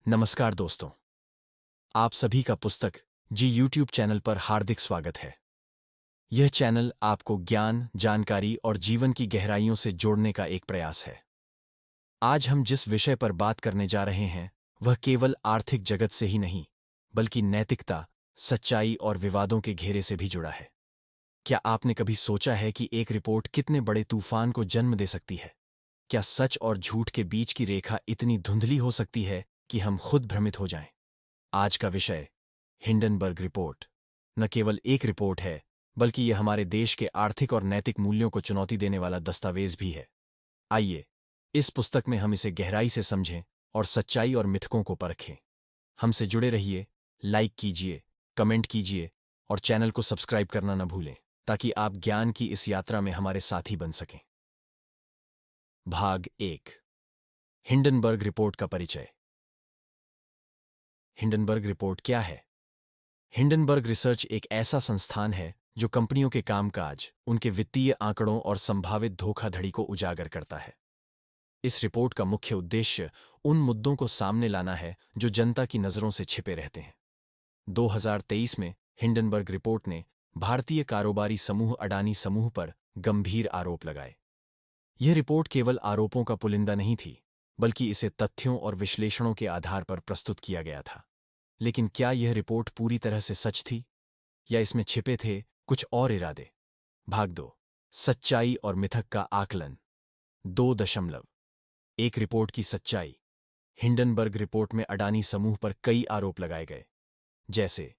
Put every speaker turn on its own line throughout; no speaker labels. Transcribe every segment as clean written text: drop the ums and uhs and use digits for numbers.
नमस्कार दोस्तों, आप सभी का पुस्तक जी यूट्यूब चैनल पर हार्दिक स्वागत है। यह चैनल आपको ज्ञान, जानकारी और जीवन की गहराइयों से जोड़ने का एक प्रयास है। आज हम जिस विषय पर बात करने जा रहे हैं, वह केवल आर्थिक जगत से ही नहीं, बल्कि नैतिकता, सच्चाई और विवादों के घेरे से भी जुड़ा है। क्या आपने कभी सोचा है कि एक रिपोर्ट कितने बड़े तूफान को जन्म दे सकती है? क्या सच और झूठ के बीच की रेखा इतनी धुंधली हो सकती है कि हम खुद भ्रमित हो जाएं? आज का विषय हिंडनबर्ग रिपोर्ट न केवल एक रिपोर्ट है, बल्कि यह हमारे देश के आर्थिक और नैतिक मूल्यों को चुनौती देने वाला दस्तावेज भी है। आइए, इस पुस्तक में हम इसे गहराई से समझें और सच्चाई और मिथकों को परखें। हमसे जुड़े रहिए, लाइक कीजिए, कमेंट कीजिए और चैनल को सब्सक्राइब करना न भूलें, ताकि आप ज्ञान की इस यात्रा में हमारे साथी बन सकें। भाग 1। हिंडनबर्ग रिपोर्ट का परिचय। हिंडनबर्ग रिपोर्ट क्या है? हिंडनबर्ग रिसर्च एक ऐसा संस्थान है जो कंपनियों के कामकाज, उनके वित्तीय आंकड़ों और संभावित धोखाधड़ी को उजागर करता है। इस रिपोर्ट का मुख्य उद्देश्य उन मुद्दों को सामने लाना है जो जनता की नजरों से छिपे रहते हैं। 2023 में हिंडनबर्ग रिपोर्ट ने भारतीय कारोबारी समूह अडानी समूह पर गंभीर आरोप लगाए। यह रिपोर्ट केवल आरोपों का पुलिंदा नहीं थी, बल्कि इसे तथ्यों और विश्लेषणों के आधार पर प्रस्तुत किया गया था। लेकिन क्या यह रिपोर्ट पूरी तरह से सच थी, या इसमें छिपे थे कुछ और इरादे? भाग 2। सच्चाई और मिथक का आकलन। 2 एक रिपोर्ट की सच्चाई। हिंडनबर्ग रिपोर्ट में अडानी समूह पर कई आरोप लगाए गए, जैसे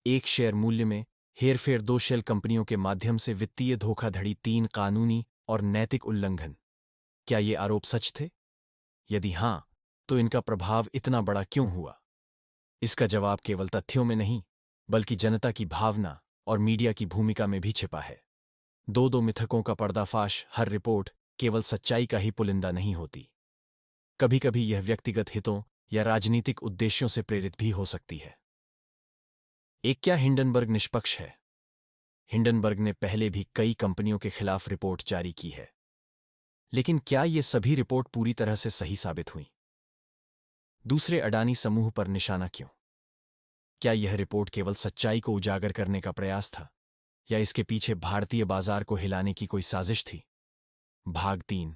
एक शेयर मूल्य में हेरफेर, 2 शेल कंपनियों के माध्यम से वित्तीय धोखाधड़ी, 3 कानूनी और नैतिक उल्लंघन। क्या ये आरोप सच थे? यदि हां, तो इनका प्रभाव इतना बड़ा क्यों हुआ? इसका जवाब केवल तथ्यों में नहीं, बल्कि जनता की भावना और मीडिया की भूमिका में भी छिपा है। 2 मिथकों का पर्दाफाश। हर रिपोर्ट केवल सच्चाई का ही पुलिंदा नहीं होती। कभी-कभी यह व्यक्तिगत हितों या राजनीतिक उद्देश्यों से प्रेरित भी हो सकती है। एक, क्या हिंडनबर्ग निष्पक्ष है? हिंडनबर्ग ने पहले भी कई कंपनियों के खिलाफ रिपोर्ट जारी की है, लेकिन क्या ये सभी रिपोर्ट पूरी तरह से सही साबित हुई? दूसरे, अडानी समूह पर निशाना क्यों? क्या यह रिपोर्ट केवल सच्चाई को उजागर करने का प्रयास था, या इसके पीछे भारतीय बाजार को हिलाने की कोई साजिश थी? भाग 3।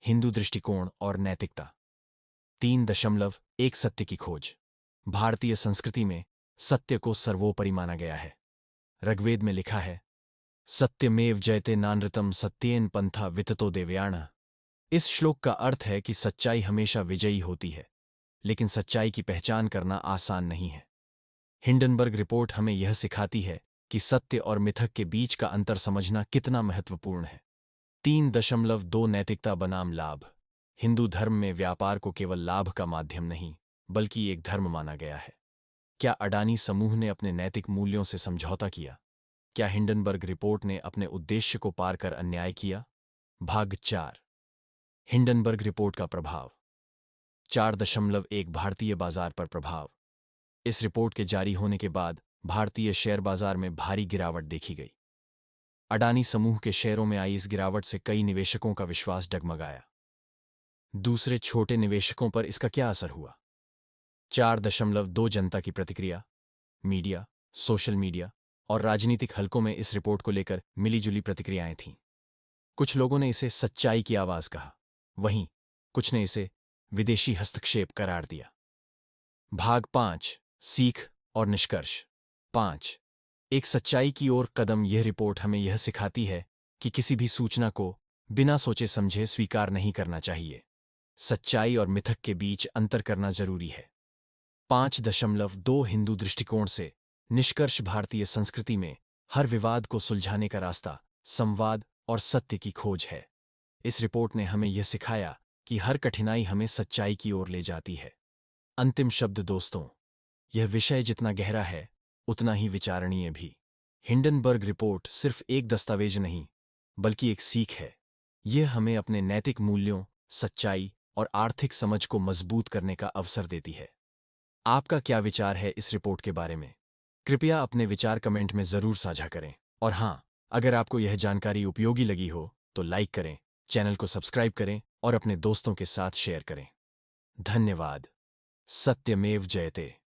हिंदू दृष्टिकोण और नैतिकता। 3.1 सत्य की खोज। भारतीय संस्कृति में सत्य को सर्वोपरि माना गया है। ऋग्वेद में लिखा है, सत्यमेव जयते नानृतम सत्येन पंथा विततो देवयाणः। इस श्लोक का अर्थ है कि सच्चाई हमेशा विजयी होती है, लेकिन सच्चाई की पहचान करना आसान नहीं है। हिंडनबर्ग रिपोर्ट हमें यह सिखाती है कि सत्य और मिथक के बीच का अंतर समझना कितना महत्वपूर्ण है। 3.2 नैतिकता बनाम लाभ। हिंदू धर्म में व्यापार को केवल लाभ का माध्यम नहीं, बल्कि एक धर्म माना गया है। क्या अडानी समूह ने अपने नैतिक मूल्यों से समझौता किया? क्या हिंडनबर्ग रिपोर्ट ने अपने उद्देश्य को पार कर अन्याय किया? भाग 4। हिंडनबर्ग रिपोर्ट का प्रभाव। 4.1 भारतीय बाजार पर प्रभाव। इस रिपोर्ट के जारी होने के बाद भारतीय शेयर बाजार में भारी गिरावट देखी गई। अडानी समूह के शेयरों में आई इस गिरावट से कई निवेशकों का विश्वास डगमगाया। दूसरे छोटे निवेशकों पर इसका क्या असर हुआ? 4.2 जनता की प्रतिक्रिया। मीडिया, सोशल मीडिया और राजनीतिक हलकों में इस रिपोर्ट को लेकर मिलीजुली प्रतिक्रियाएं थीं। कुछ लोगों ने इसे सच्चाई की आवाज कहा, वहीं कुछ ने इसे विदेशी हस्तक्षेप करार दिया। भाग 5। सीख और निष्कर्ष। 5। एक सच्चाई की ओर कदम। यह रिपोर्ट हमें यह सिखाती है कि किसी भी सूचना को बिना सोचे समझे स्वीकार नहीं करना चाहिए। सच्चाई और मिथक के बीच अंतर करना जरूरी है। 5.2 हिंदू दृष्टिकोण से निष्कर्ष। भारतीय संस्कृति में हर विवाद को सुलझाने का रास्ता संवाद और सत्य की खोज है। इस रिपोर्ट ने हमें यह सिखाया कि हर कठिनाई हमें सच्चाई की ओर ले जाती है। अंतिम शब्द दोस्तों, यह विषय जितना गहरा है, उतना ही विचारणीय भी। हिंडनबर्ग रिपोर्ट सिर्फ एक दस्तावेज नहीं, बल्कि एक सीख है। यह हमें अपने नैतिक मूल्यों, सच्चाई और आर्थिक समझ को मजबूत करने का अवसर देती है। आपका क्या विचार है इस रिपोर्ट के बारे में? कृपया अपने विचार कमेंट में जरूर साझा करें। और हाँ, अगर आपको यह जानकारी उपयोगी लगी हो तो लाइक करें, चैनल को सब्सक्राइब करें और अपने दोस्तों के साथ शेयर करें। धन्यवाद। सत्यमेव जयते।